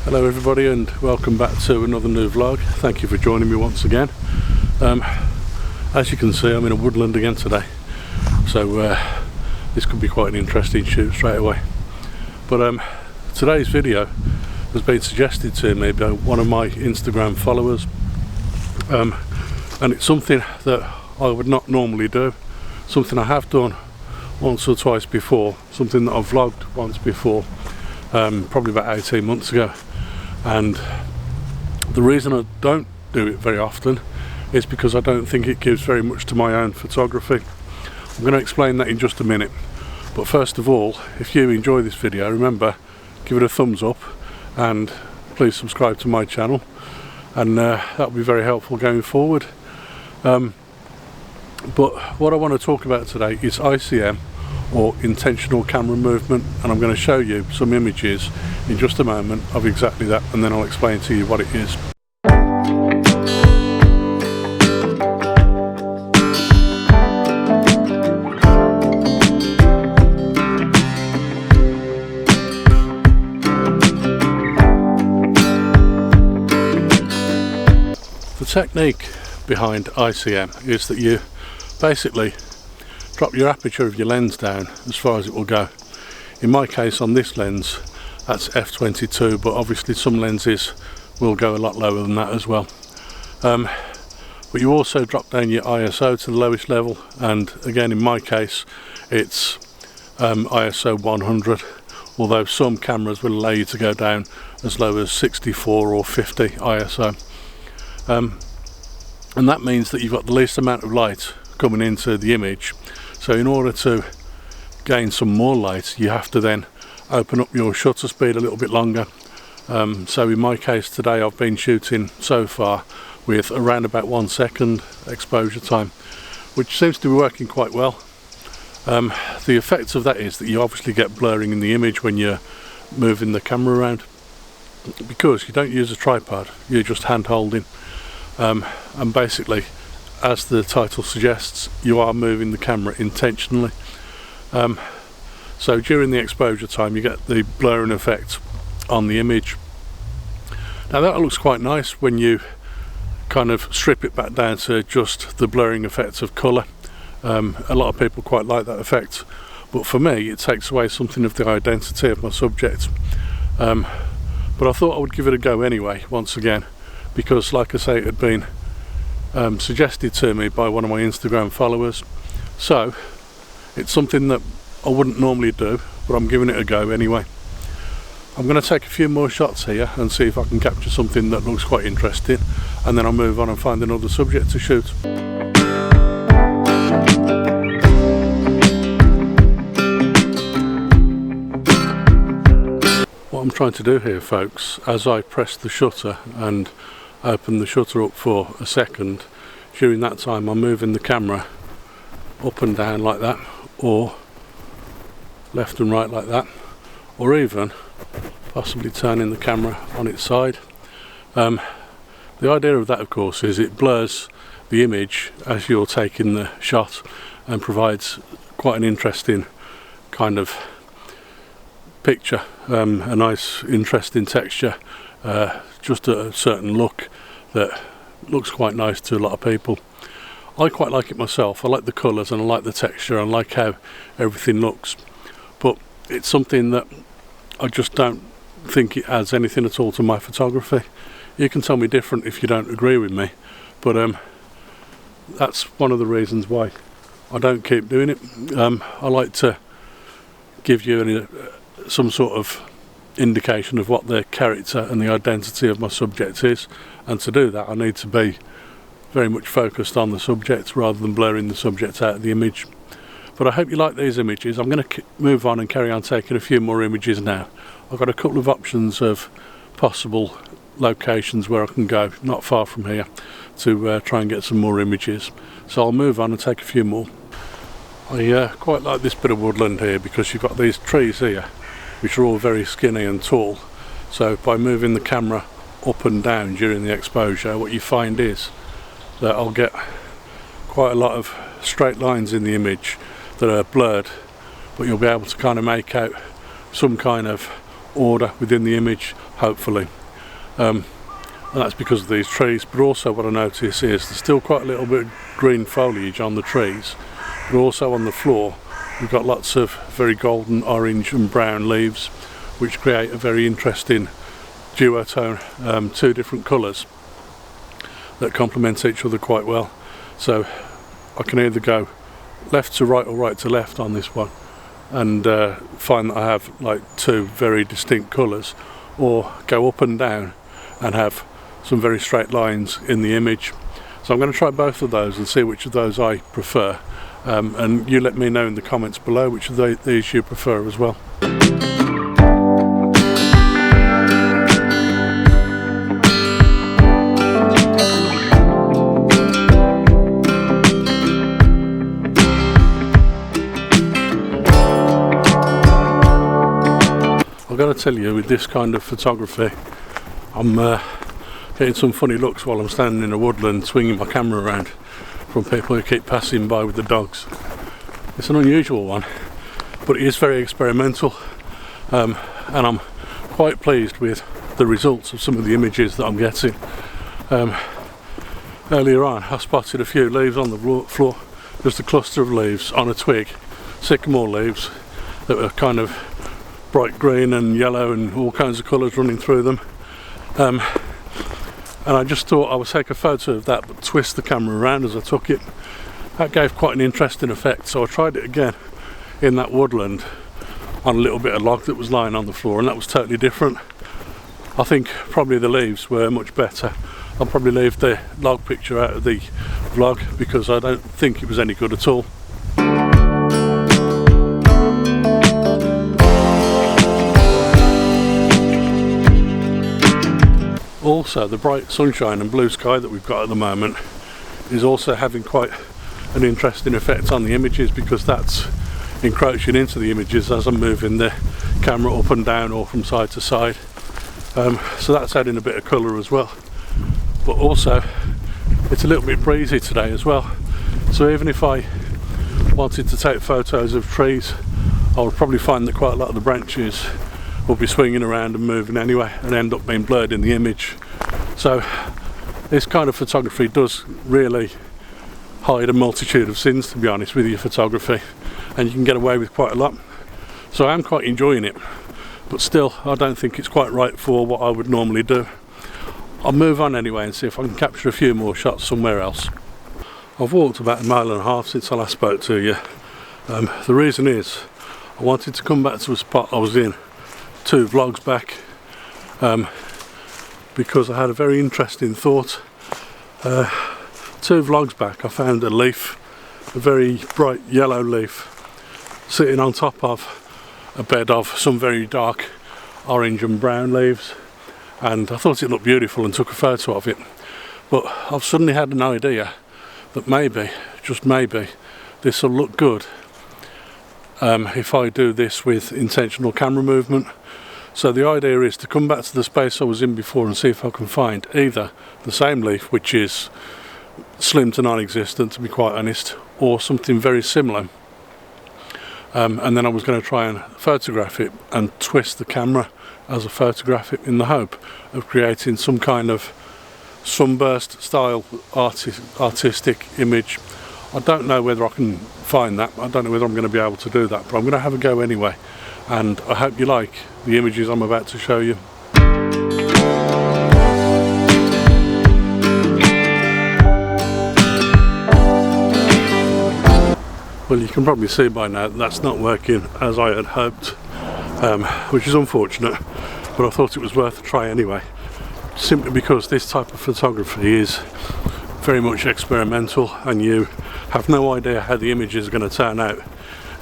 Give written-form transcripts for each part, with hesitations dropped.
Hello everybody and welcome back to another new vlog. Thank you for joining me once again. As you can see, I'm in a woodland again today, so this could be quite an interesting shoot straight away. But today's video has been suggested to me by one of my Instagram followers, and it's something that I would not normally do, something I have done once or twice before, something that I've vlogged once before, probably about 18 months ago. And the reason I don't do it very often is because I don't think it gives very much to my own photography. I'm going to explain that in just a minute, but first of all, if you enjoy this video, remember, give it a thumbs up and please subscribe to my channel, and that will be very helpful going forward. But what I want to talk about today is ICM, or intentional camera movement, and I'm going to show you some images in just a moment of exactly that, and then I'll explain to you what it is. The technique behind ICM is that you basically drop your aperture of your lens down as far as it will go. In my case, on this lens, that's f22, but obviously some lenses will go a lot lower than that as well. But you also drop down your ISO to the lowest level, and again in my case it's ISO 100, although some cameras will allow you to go down as low as 64 or 50 ISO. And that means that you've got the least amount of light coming into the image. So in order to gain some more light, you have to then open up your shutter speed a little bit longer. So in my case today, I've been shooting so far with around about 1 second exposure time, which seems to be working quite well. The effect of that is that you obviously get blurring in the image when you're moving the camera around, because you don't use a tripod, you're just hand holding, and basically, as the title suggests, you are moving the camera intentionally. So during the exposure time you get the blurring effect on the image. Now that looks quite nice when you kind of strip it back down to just the blurring effect of colour. A lot of people quite like that effect, but for me it takes away something of the identity of my subject. But I thought I would give it a go anyway, once again, because like I say, it had been suggested to me by one of my Instagram followers, so it's something that I wouldn't normally do, but I'm giving it a go anyway. I'm going to take a few more shots here and see if I can capture something that looks quite interesting, and then I'll move on and find another subject to shoot. What I'm trying to do here, folks, as I press the shutter and open the shutter up for a second, during that time I'm moving the camera up and down like that, or left and right like that, or even possibly turning the camera on its side. The idea of that, of course, is it blurs the image as you're taking the shot and provides quite an interesting kind of picture, a nice interesting texture, just a certain look that looks quite nice to a lot of people. I quite like it myself. I like the colours and I like the texture and I like how everything looks, but it's something that I just don't think it adds anything at all to my photography. You can tell me different if you don't agree with me, but that's one of the reasons why I don't keep doing it. I like to give you some sort of indication of what the character and the identity of my subject is, and to do that I need to be very much focused on the subject rather than blurring the subject out of the image. But I hope you like these images. I'm going to move on and carry on taking a few more images now. I've got a couple of options of possible locations where I can go not far from here to try and get some more images, so I'll move on and take a few more. I quite like this bit of woodland here because you've got these trees here which are all very skinny and tall, so by moving the camera up and down during the exposure, what you find is that I'll get quite a lot of straight lines in the image that are blurred, but you'll be able to kind of make out some kind of order within the image, hopefully. and that's because of these trees. But also what I notice is there's still quite a little bit of green foliage on the trees, but also on the floor we've got lots of very golden, orange and brown leaves, which create a very interesting duotone, two different colours that complement each other quite well. So I can either go left to right or right to left on this one and find that I have like two very distinct colours, or go up and down and have some very straight lines in the image. So I'm going to try both of those and see which of those I prefer, and you let me know in the comments below which of these you prefer as well. I've got to tell you, with this kind of photography, I'm getting some funny looks while I'm standing in a woodland swinging my camera around from people who keep passing by with the dogs. It's an unusual one, but it is very experimental, and I'm quite pleased with the results of some of the images that I'm getting. Earlier on I spotted a few leaves on the floor, just a cluster of leaves on a twig, sycamore leaves that were kind of bright green and yellow and all kinds of colours running through them, and I just thought I would take a photo of that but twist the camera around as I took it. That gave quite an interesting effect, so I tried it again in that woodland on a little bit of log that was lying on the floor, and that was totally different. I think probably the leaves were much better. I'll probably leave the log picture out of the vlog because I don't think it was any good at all. Also, the bright sunshine and blue sky that we've got at the moment is also having quite an interesting effect on the images, because that's encroaching into the images as I'm moving the camera up and down or from side to side. So that's adding a bit of colour as well. But also, it's a little bit breezy today as well. So even if I wanted to take photos of trees, I would probably find that quite a lot of the branches will be swinging around and moving anyway and end up being blurred in the image. So this kind of photography does really hide a multitude of sins, to be honest, with your photography, and you can get away with quite a lot. So I'm quite enjoying it, but still I don't think it's quite right for what I would normally do. I'll move on anyway and see if I can capture a few more shots somewhere else. I've walked about 1.5 miles since I last spoke to you. The reason is I wanted to come back to a spot I was in 2 vlogs back, because I had a very interesting thought. 2 vlogs back I found a leaf, a very bright yellow leaf, sitting on top of a bed of some very dark orange and brown leaves, and I thought it looked beautiful and took a photo of it. But I've suddenly had an idea that maybe, just maybe, this will look good if I do this with intentional camera movement. So the idea is to come back to the space I was in before and see if I can find either the same leaf, which is slim to non-existent to be quite honest, or something very similar, and then I was going to try and photograph it and twist the camera as I photograph it, in the hope of creating some kind of sunburst style artistic image. I don't know whether I can find that. I don't know whether I'm going to be able to do that, but I'm going to have a go anyway, and I hope you like the images I'm about to show you. Well, you can probably see by now that that's not working as I had hoped, which is unfortunate, but I thought it was worth a try anyway, simply because this type of photography is very much experimental and you have no idea how the images are going to turn out.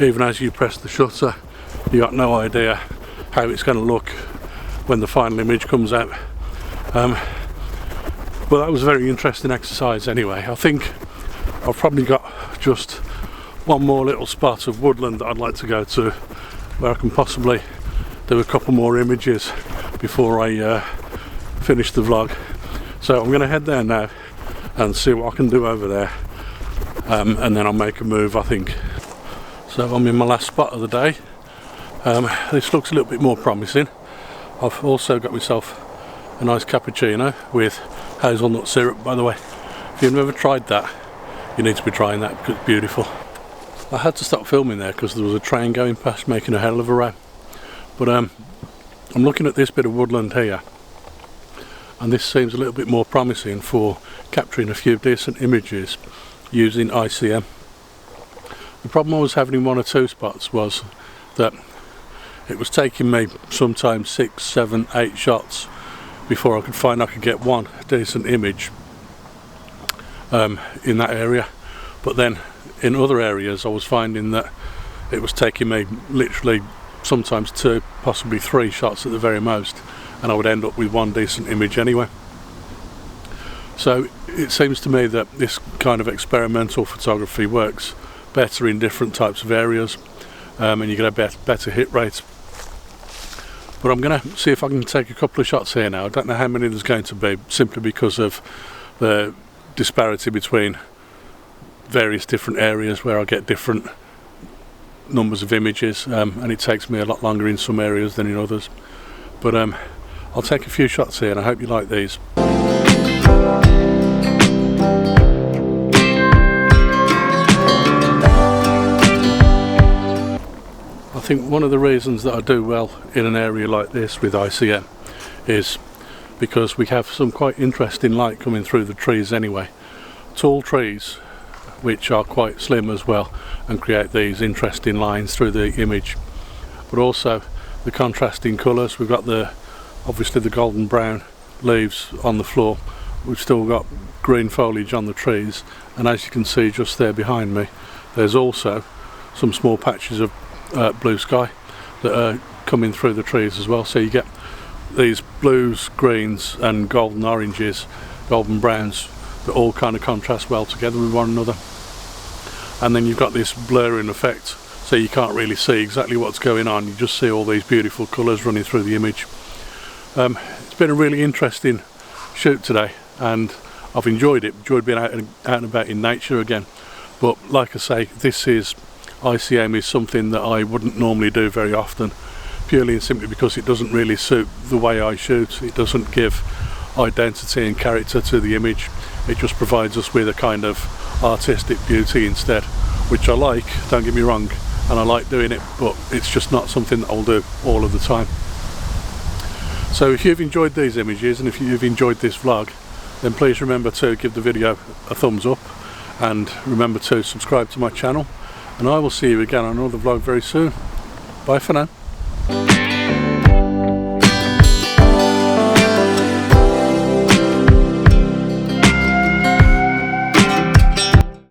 Even as you press the shutter, you got no idea how it's going to look when the final image comes out. But that was a very interesting exercise anyway. I think I've probably got just one more little spot of woodland that I'd like to go to, where I can possibly do a couple more images before I finish the vlog. So I'm going to head there now and see what I can do over there, and then I'll make a move, I think. So I'm in my last spot of the day. This looks a little bit more promising. I've also got myself a nice cappuccino with hazelnut syrup, by the way. If you've never tried that, you need to be trying that because it's beautiful. I had to stop filming there because there was a train going past making a hell of a row. But I'm looking at this bit of woodland here, and this seems a little bit more promising for capturing a few decent images using ICM. The problem I was having in one or two spots was that it was taking me sometimes 6, 7, 8 shots before I could find I could get one decent image in that area. But then in other areas I was finding that it was taking me literally sometimes 2, possibly 3 shots at the very most, and I would end up with one decent image anyway. So it seems to me that this kind of experimental photography works better in different types of areas, and you get a better hit rate. But I'm going to see if I can take a couple of shots here now. I don't know how many there's going to be, simply because of the disparity between various different areas where I get different numbers of images, and it takes me a lot longer in some areas than in others. But I'll take a few shots here, and I hope you like these. I think one of the reasons that I do well in an area like this with ICM is because we have some quite interesting light coming through the trees anyway. Tall trees which are quite slim as well and create these interesting lines through the image, but also the contrasting colours. We've got obviously the golden brown leaves on the floor, we've still got green foliage on the trees, and as you can see just there behind me, there's also some small patches of blue sky that are coming through the trees as well. So you get these blues, greens and golden oranges, golden browns, that all kind of contrast well together with one another. And then you've got this blurring effect, so you can't really see exactly what's going on, you just see all these beautiful colours running through the image. It's been a really interesting shoot today, and I've enjoyed being out and about in nature again. But like I say, ICM is something that I wouldn't normally do very often, purely and simply because it doesn't really suit the way I shoot. It doesn't give identity and character to the image. It just provides us with a kind of artistic beauty instead, which I like, don't get me wrong, and I like doing it, but it's just not something that I'll do all of the time. So if you've enjoyed these images and if you've enjoyed this vlog, then please remember to give the video a thumbs up, and remember to subscribe to my channel, and I will see you again on another vlog very soon. Bye for now.